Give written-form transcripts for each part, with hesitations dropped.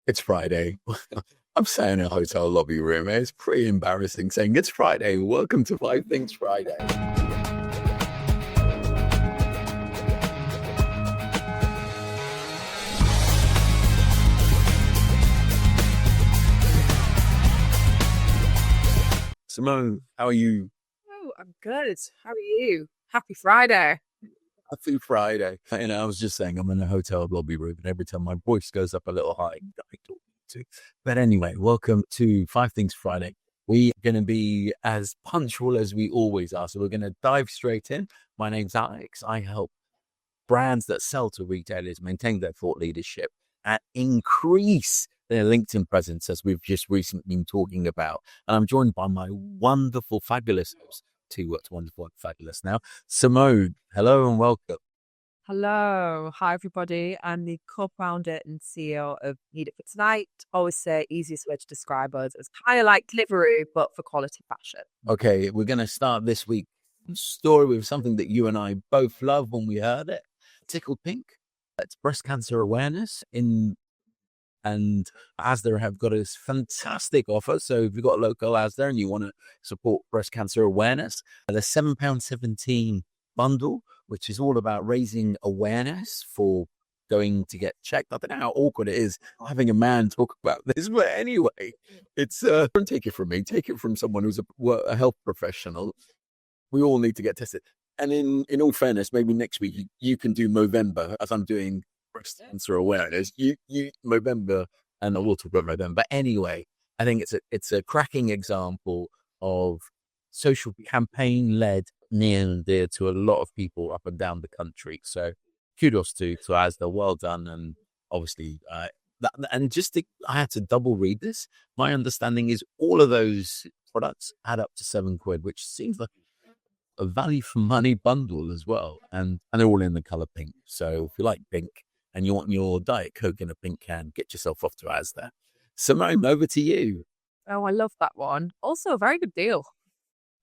It's Friday. I'm sat in a hotel lobby room. It's pretty embarrassing saying it's Friday. Welcome to Five Things Friday. Simone, how are you? Oh, I'm good. How are you? Happy Friday. Happy Friday. I was just saying I'm in a hotel lobby room, and every time my voice goes up a little high, I don't need to. But anyway, welcome to Five Things Friday. We're going to be as punctual as we always are. So we're going to dive straight in. My name's Alex. I help brands that sell to retailers maintain their thought leadership and increase their LinkedIn presence, as we've just recently been talking about. And I'm joined by my wonderful, fabulous host. What's wonderful and fabulous now. Simone, hello and welcome. Hello. Hi, everybody. I'm the co-founder and CEO of Need It For Tonight. Always say easiest way to describe us is kind of like Deliveroo, but for quality fashion. Okay, we're going to start this week's story with something that you and I both love when we heard it. Tickled Pink. It's breast cancer awareness and Asda have got a fantastic offer. So if you've got a local Asda and you want to support breast cancer awareness, the £7.17 bundle, which is all about raising awareness for going to get checked. I don't know how awkward it is having a man talk about this, but anyway, it's don't take it from me, take it from someone who's a health professional. We all need to get tested. And in all fairness, maybe next week you can do Movember as I'm doing breast cancer awareness. You Movember, and we'll talk about Movember. But anyway, I think it's a cracking example of social campaign led near and dear to a lot of people up and down the country. So kudos to Asda, well done. And obviously, I had to double read this. My understanding is all of those products add up to £7, which seems like a value for money bundle as well. And they're all in the color pink. So if you like pink and you want your Diet Coke in a pink can, get yourself off to Asda. Simone, over to you. Oh, I love that one. Also, a very good deal.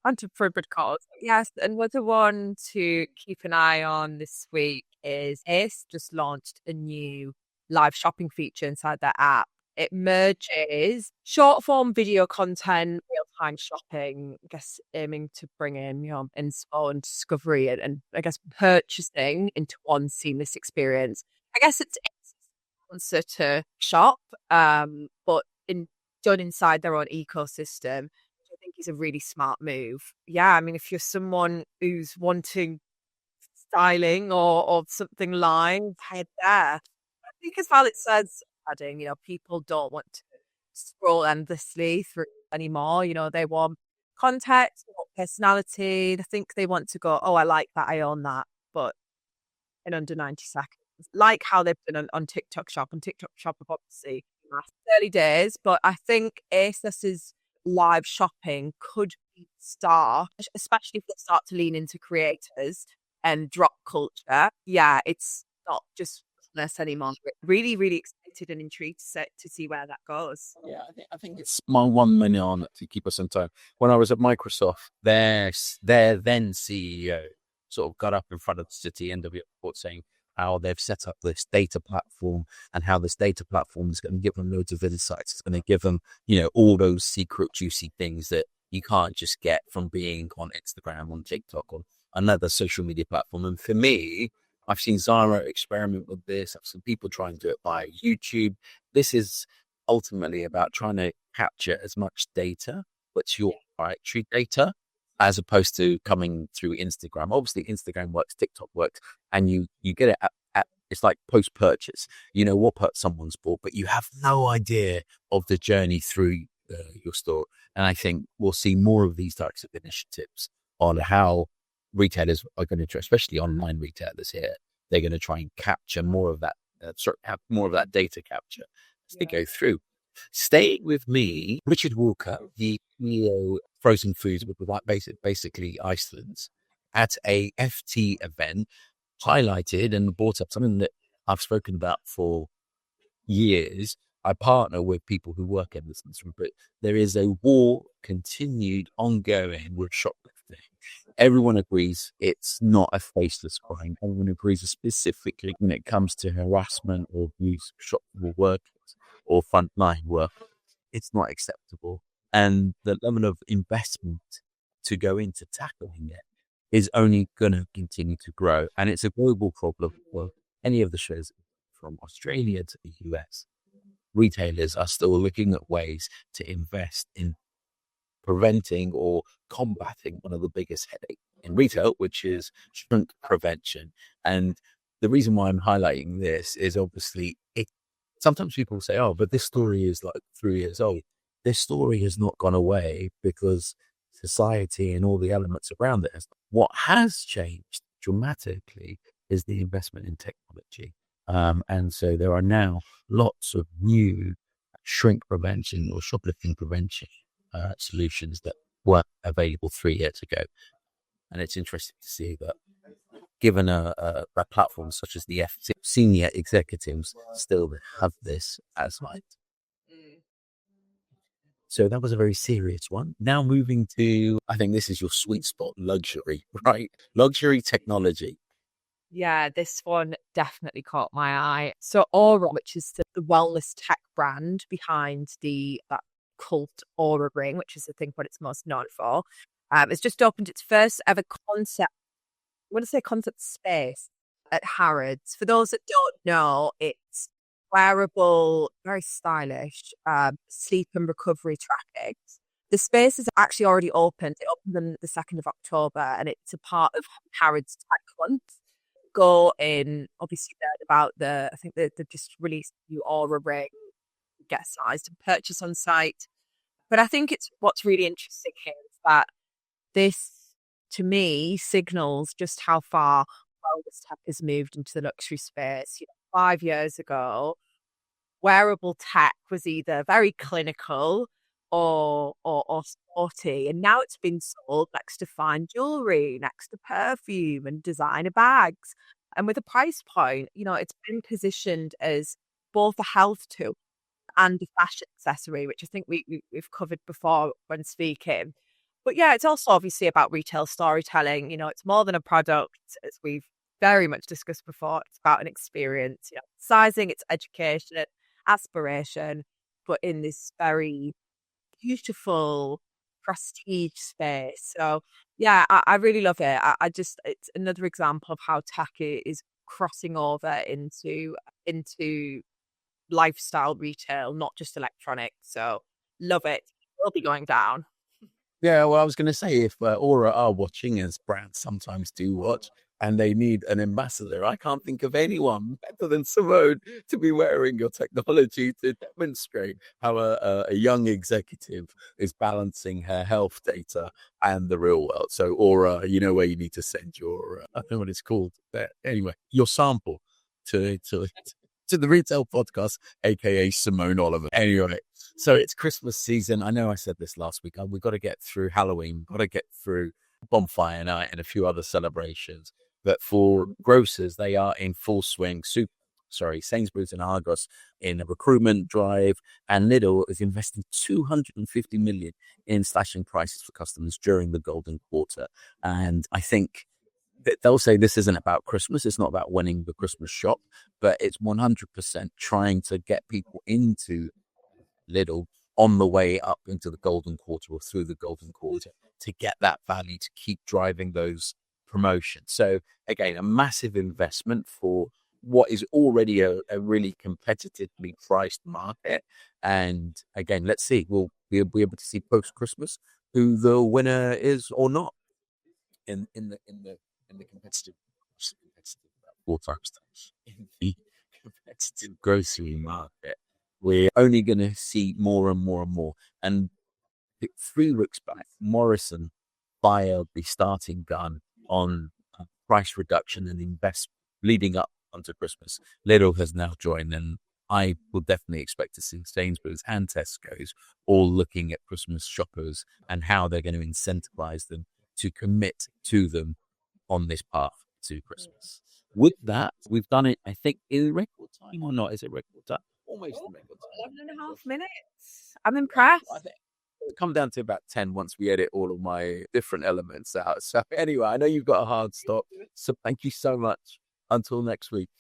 Anti-favorite cause. Yes, another one to keep an eye on this week is ASOS just launched a new live shopping feature inside their app. It merges short-form video content, real-time shopping, I guess aiming to bring in, info and discovery and I guess purchasing into one seamless experience. I guess it's an answer to shop, but done inside their own ecosystem. I think is a really smart move. Yeah, I mean, if you're someone who's wanting styling or something live, head there. I think as well it says, adding, people don't want to scroll endlessly through anymore. They want context, they want personality. They think they want to go, oh, I like that, I own that, but in under 90 seconds. Like how they've done on TikTok Shop. And TikTok Shop have obviously early days, but I think ASOS's live shopping could be star, especially if they start to lean into creators and drop culture. Yeah, it's not just business anymore. Really, really excited and intrigued to see where that goes. Yeah, I think it's my 1 minute on to keep us on time. When I was at Microsoft, their then CEO sort of got up in front of the city NW report saying how they've set up this data platform and how this data platform is going to give them loads of insights. It's going to give them, all those secret, juicy things that you can't just get from being on Instagram, on TikTok, or another social media platform. And for me, I've seen Zara experiment with this. I've seen people try and do it by YouTube. This is ultimately about trying to capture as much data, what's your proprietary data, as opposed to coming through Instagram. Obviously, Instagram works, TikTok works, and you get it at it's like post-purchase. You know what someone's bought, but you have no idea of the journey through your store. And I think we'll see more of these types of initiatives on how retailers are going to, especially online retailers here, they're going to try and capture more of that, have more of that data capture as they go through. Staying with me, Richard Walker, the CEO Frozen Foods, with basically Iceland's, at a FT event, highlighted and brought up something that I've spoken about for years. I partner with people who work in this industry, but there is a war continued ongoing with shoplifting. Everyone agrees it's not a faceless crime. Everyone agrees specifically when it comes to harassment or abuse of shop workers or frontline work, it's not acceptable. And the level of investment to go into tackling it is only going to continue to grow. And it's a global problem for any of the shows from Australia to the US. Retailers are still looking at ways to invest in preventing or combating one of the biggest headaches in retail, which is shrink prevention. And the reason why I'm highlighting this is obviously sometimes people say, oh, but this story is like 3 years old. This story has not gone away because society and all the elements around it. What has changed dramatically is the investment in technology. And so there are now lots of new shrink prevention or shoplifting prevention solutions that weren't available 3 years ago. And it's interesting to see that given a platform such as the FT, senior executives still have this as light. So that was a very serious one. Now moving to, I think this is your sweet spot, luxury, right? Luxury technology. Yeah, this one definitely caught my eye. So Oura, which is the wellness tech brand behind that cult Oura ring, which is I think what it's most known for, it's just opened its first ever concept space at Harrods. For those that don't know, it's wearable, very stylish, sleep and recovery tracking. The space is actually already opened. It opened on the 2nd of October, and it's a part of Harrods Tech Month. Go in, obviously, learn about I think they've just released a new Oura ring, get sized and purchase on site. But I think what's really interesting here is that this, to me, signals just how far wellness tech has moved into the luxury space. 5 years ago, wearable tech was either very clinical or sporty, and now it's been sold next to fine jewelry, next to perfume and designer bags, and with a price point, it's been positioned as both a health tool and a fashion accessory, which I think we've covered before when speaking. But yeah, it's also obviously about retail storytelling. It's more than a product, as we've very much discussed before. It's about an experience, sizing, it's education, and aspiration, but in this very beautiful prestige space. So yeah, I really love it. It's another example of how tech is crossing over into lifestyle retail, not just electronics. So love it. Will be going down. Yeah, well, I was going to say, if Aura are watching, as brands sometimes do watch, and they need an ambassador, I can't think of anyone better than Simone to be wearing your technology to demonstrate how a young executive is balancing her health data and the real world. So Aura, you know where you need to send your, I don't know what it's called, but anyway, your sample to the Retail Podcast, aka Simone Oloman. Anyway, so it's Christmas season. I know I said this last week. We've got to get through Halloween, we've got to get through Bonfire Night and a few other celebrations. But for grocers, they are in full swing. Sainsbury's and Argos in a recruitment drive, and Lidl is investing 250 million in slashing prices for customers during the golden quarter. And I think they'll say this isn't about Christmas. It's not about winning the Christmas shop, but it's 100% trying to get people into Lidl on the way up into the golden quarter or through the golden quarter to get that value to keep driving those promotions. So again, a massive investment for what is already a really competitively priced market. And again, let's see, we'll be able to see post-Christmas who the winner is or not in the competitive 4 times in the competitive grocery market. We're only going to see more and more and more. And 3 weeks back, Morrison fired the starting gun on price reduction and investment leading up onto Christmas. Lidl has now joined, and I will definitely expect to see Sainsbury's and Tesco's all looking at Christmas shoppers and how they're going to incentivize them to commit to them on this path to Christmas. With that, we've done it, I think, in record time or not? Is it record time? Almost in record time. 11.5 minutes. I'm impressed. It'll come down to about 10 once we edit all of my different elements out. So anyway, I know you've got a hard stop. So thank you so much. Until next week.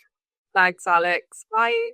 Thanks, Alex. Bye.